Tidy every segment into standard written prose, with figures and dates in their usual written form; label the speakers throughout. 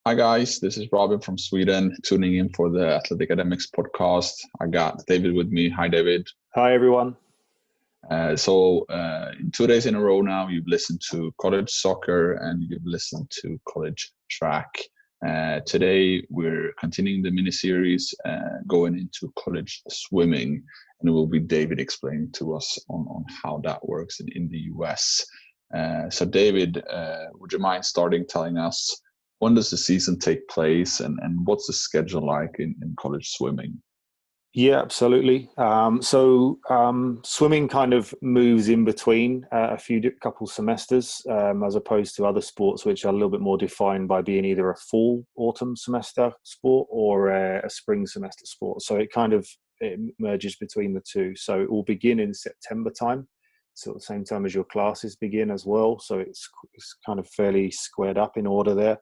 Speaker 1: Hi guys, this is Robin from Sweden, tuning in for the Athleticademix podcast. I got David with me. Hi, David.
Speaker 2: Hi, everyone.
Speaker 1: In 2 days in a row now, you've listened to college soccer and you've listened to college track. Today, we're continuing the mini-series going into college swimming, and it will be David explaining to us on how that works in the US. So David, would you mind starting telling us when does the season take place and what's the schedule like in college swimming?
Speaker 2: Yeah, absolutely. Swimming kind of moves in between couple semesters, as opposed to other sports, which are a little bit more defined by being either a fall, autumn semester sport or a spring semester sport. So it merges between the two. So it will begin in September time, so at the same time as your classes begin as well. So it's kind of fairly squared up in order there.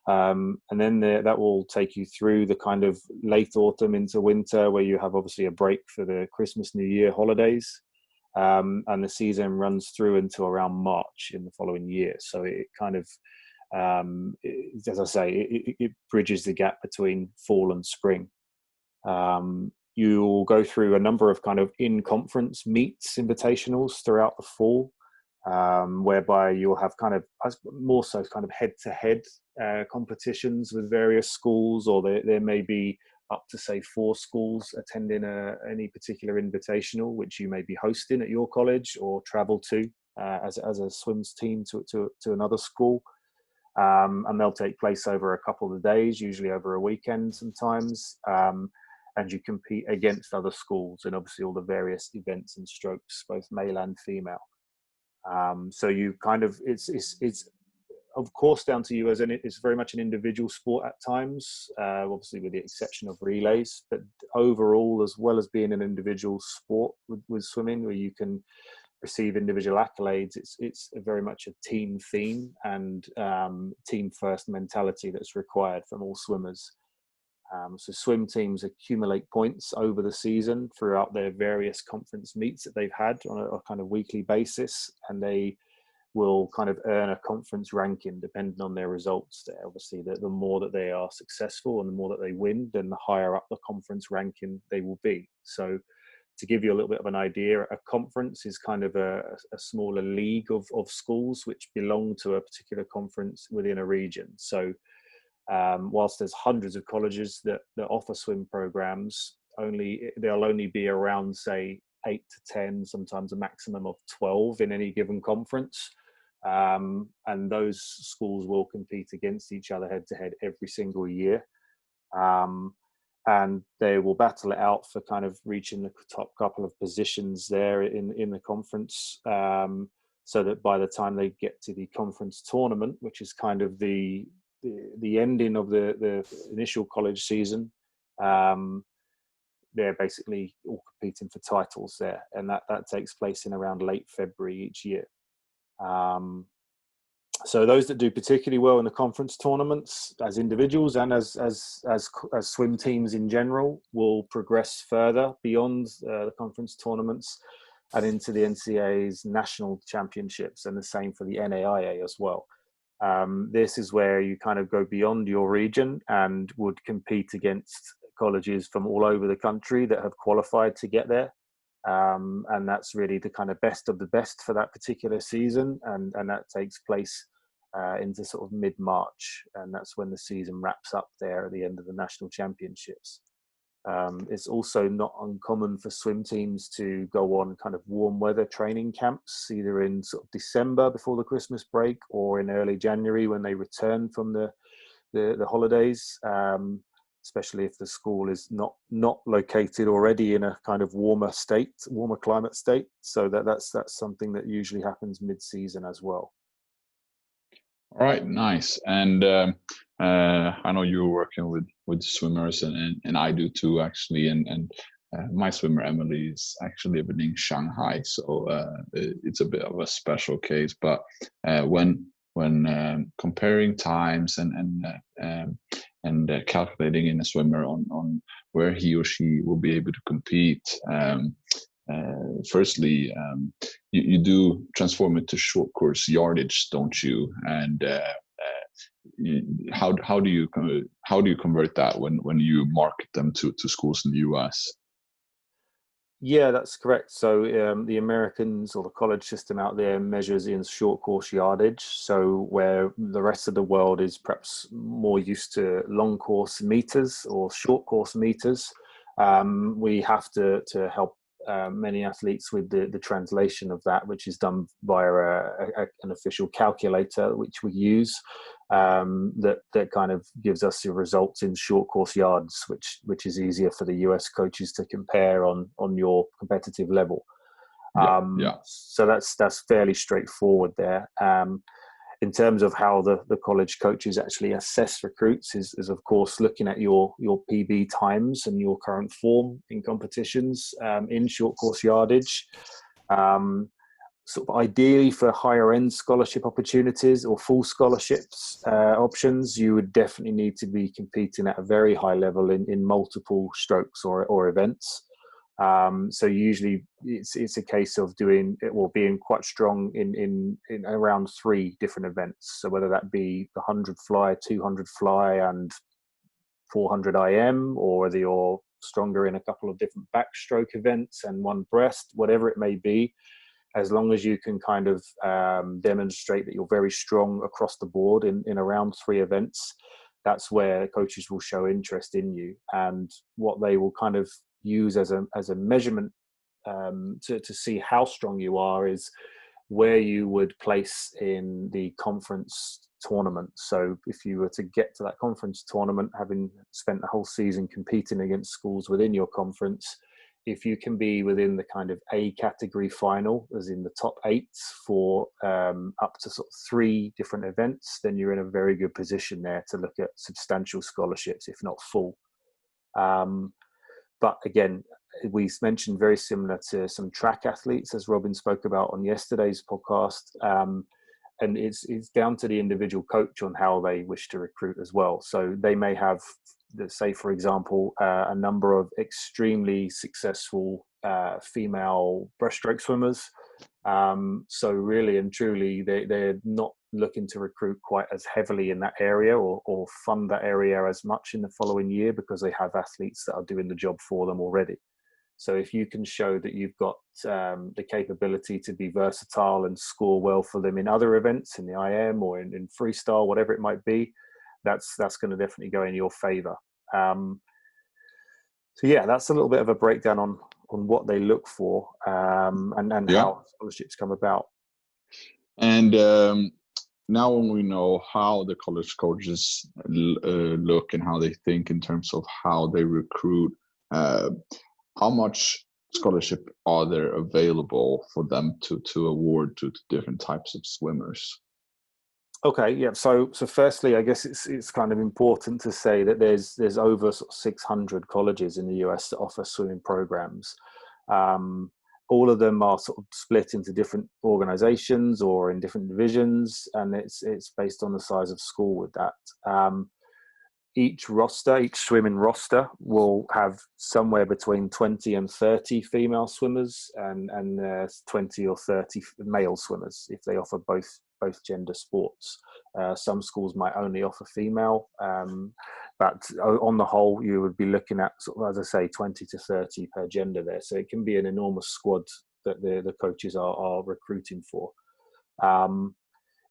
Speaker 2: And then that will take you through the kind of late autumn into winter, where you have obviously a break for the Christmas, New Year holidays. And the season runs through until around March in the following year. So it kind of, as I say, it bridges the gap between fall and spring. You'll go through a number of kind of in-conference meets, invitationals throughout the fall. Whereby you'll have more so head-to-head competitions with various schools, or there may be up to say 4 schools attending any particular invitational, which you may be hosting at your college or travel to as a swims team to another school. And they'll take place over a couple of days, usually over a weekend sometimes. And you compete against other schools and obviously all the various events and strokes, both male and female. So you it's of course down to you, it's very much an individual sport at times, obviously with the exception of relays, but overall, as well as being an individual sport with swimming, where you can receive individual accolades, it's very much a team theme and team first mentality that's required from all swimmers. So swim teams accumulate points over the season throughout their various conference meets that they've had on a kind of weekly basis, and they will kind of earn a conference ranking depending on their results there. Obviously, the more that they are successful and the more that they win, then the higher up the conference ranking they will be. So to give you a little bit of an idea, a conference is kind of a smaller league of schools which belong to a particular conference within a region. So whilst there's hundreds of colleges that offer swim programs, there'll only be around, say, 8 to 10, sometimes a maximum of 12 in any given conference. And those schools will compete against each other head to head every single year. And they will battle it out for kind of reaching the top couple of positions there in the conference. So that by the time they get to the conference tournament, which is kind of the ending of the initial college season, they're basically all competing for titles there, and that takes place in around late February each year. So those that do particularly well in the conference tournaments as individuals and as swim teams in general will progress further beyond the conference tournaments and into the NCAA's national championships, and the same for the NAIA as well. This is where you kind of go beyond your region and would compete against colleges from all over the country that have qualified to get there. And that's really the kind of best of the best for that particular season. And that takes place into sort of mid-March. And that's when the season wraps up there at the end of the national championships. It's also not uncommon for swim teams to go on kind of warm weather training camps, either in sort of December before the Christmas break or in early January when they return from the holidays, especially if the school is not located already in a kind of warmer climate state. So that's something that usually happens mid-season as well.
Speaker 1: All right, nice. And I know you're working with swimmers, and I do too, actually. And my swimmer Emily is actually living in Shanghai, so it's a bit of a special case. But when comparing times and calculating in a swimmer on where he or she will be able to compete, firstly, you do transform it to short course yardage, don't you? And how do you convert that when you market them to schools in the US?
Speaker 2: Yeah, that's correct. So the Americans or the college system out there measures in short course yardage. So where the rest of the world is perhaps more used to long course meters or short course meters, we have to help many athletes with the translation of that, which is done via an official calculator, which we use, that kind of gives us the results in short course yards, which is easier for the US coaches to compare on your competitive level. So that's fairly straightforward there. In terms of how the college coaches actually assess recruits is of course looking at your PB times and your current form in competitions in short course yardage. Sort of ideally for higher end scholarship opportunities or full scholarships options, you would definitely need to be competing at a very high level in multiple strokes or events. So usually it's a case of being quite strong in around 3 different events. So whether that be the 100 fly, 200 fly, and 400 IM, or whether you're stronger in a couple of different backstroke events and 1 breast, whatever it may be, as long as you can kind of demonstrate that you're very strong across the board in around 3 events, that's where coaches will show interest in you. And what they will kind of use as a measurement to see how strong you are is where you would place in the conference tournament. So if you were to get to that conference tournament, having spent the whole season competing against schools within your conference, if you can be within the kind of A category final, as in the top 8 for up to sort of 3 different events, then you're in a very good position there to look at substantial scholarships, if not full. But again, we mentioned very similar to some track athletes, as Robin spoke about on yesterday's podcast. And it's down to the individual coach on how they wish to recruit as well. So they may have, let's say, for example, a number of extremely successful female breaststroke swimmers. So really and truly, they're not looking to recruit quite as heavily in that area or fund that area as much in the following year, because they have athletes that are doing the job for them already. So if you can show that you've got the capability to be versatile and score well for them in other events, in the IM or in freestyle, whatever it might be, that's going to definitely go in your favor. So yeah, that's a little bit of a breakdown on what they look for and how scholarships come about.
Speaker 1: And now when we know how the college coaches look and how they think in terms of how they recruit, how much scholarship are there available for them to award to different types of swimmers?
Speaker 2: Okay, yeah. So firstly, I guess it's kind of important to say that there's over sort of 600 colleges in the US that offer swimming programs. All of them are sort of split into different organizations or in different divisions, and it's based on the size of school with that. Each swimming roster will have somewhere between 20 and 30 female swimmers and 20 or 30 male swimmers if they offer both gender sports. Some schools might only offer female, but on the whole, you would be looking at, sort of, as I say, 20 to 30 per gender there. So it can be an enormous squad that the coaches are recruiting for.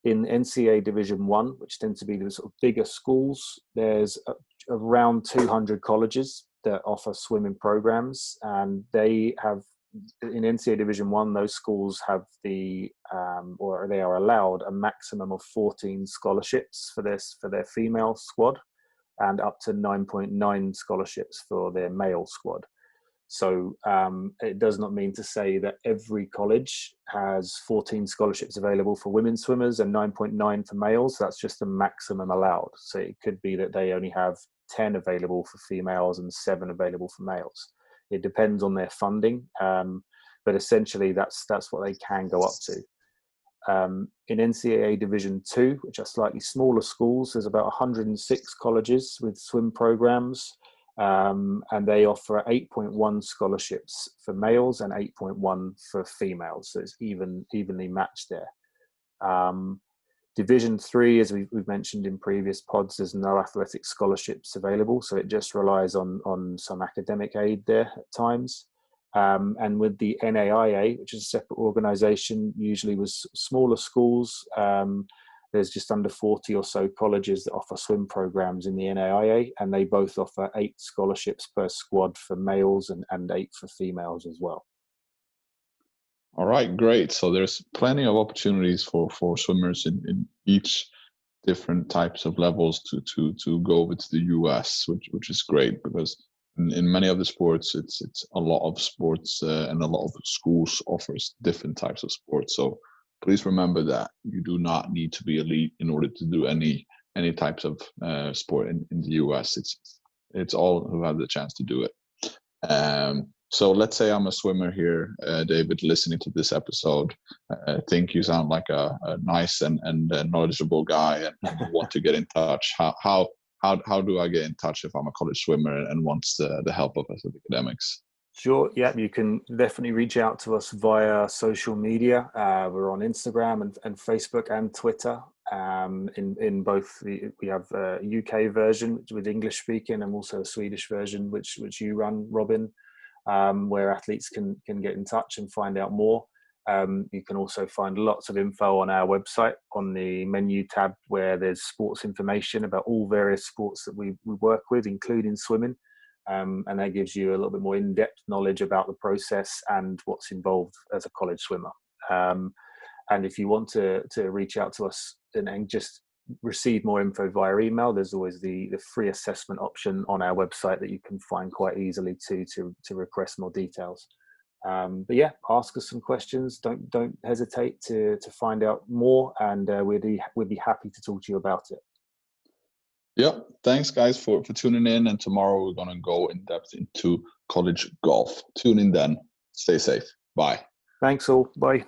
Speaker 2: In NCAA Division 1, which tends to be the sort of bigger schools, there's around 200 colleges that offer swimming programs, and they have, in NCAA Division 1, those schools have or they are allowed a maximum of 14 scholarships for their female squad, and up to 9.9 scholarships for their male squad. So it does not mean to say that every college has 14 scholarships available for women swimmers and 9.9 for males. That's just the maximum allowed. So it could be that they only have 10 available for females and 7 available for males. It depends on their funding, but essentially that's what they can go up to. In NCAA Division 2, which are slightly smaller schools, there's about 106 colleges with swim programs. And they offer 8.1 scholarships for males and 8.1 for females. So it's evenly matched there. Division 3, as we've mentioned in previous pods, there's no athletic scholarships available, so it just relies on some academic aid there at times. And with the NAIA, which is a separate organisation, usually with smaller schools, there's just under 40 or so colleges that offer swim programs in the NAIA, and they both offer 8 scholarships per squad for males and 8 for females as well.
Speaker 1: All right, great. So there's plenty of opportunities for swimmers in each different types of levels to go over to the US, which is great, because in many of the sports, it's a lot of sports and a lot of schools offers different types of sports. So please remember that you do not need to be elite in order to do any types of sport in the US. It's all who have the chance to do it. So let's say I'm a swimmer here, David, listening to this episode. Think you sound like a nice and knowledgeable guy, and want to get in touch. How do I get in touch if I'm a college swimmer and wants the help of Athleticademix?
Speaker 2: Sure. Yeah, you can definitely reach out to us via social media. We're on Instagram and Facebook and Twitter. In both, we have a UK version with English speaking, and also a Swedish version, which you run, Robin, where athletes can get in touch and find out more. You can also find lots of info on our website on the menu tab, where there's sports information about all various sports that we work with, including swimming. And that gives you a little bit more in-depth knowledge about the process and what's involved as a college swimmer. And if you want to reach out to us and just receive more info via email, there's always the free assessment option on our website that you can find quite easily to request more details. But yeah, ask us some questions. Don't hesitate to find out more, and we'd be happy to talk to you about it.
Speaker 1: Yep. Thanks, guys, for tuning in. And tomorrow we're going to go in depth into college golf. Tune in then. Stay safe. Bye.
Speaker 2: Thanks all. Bye.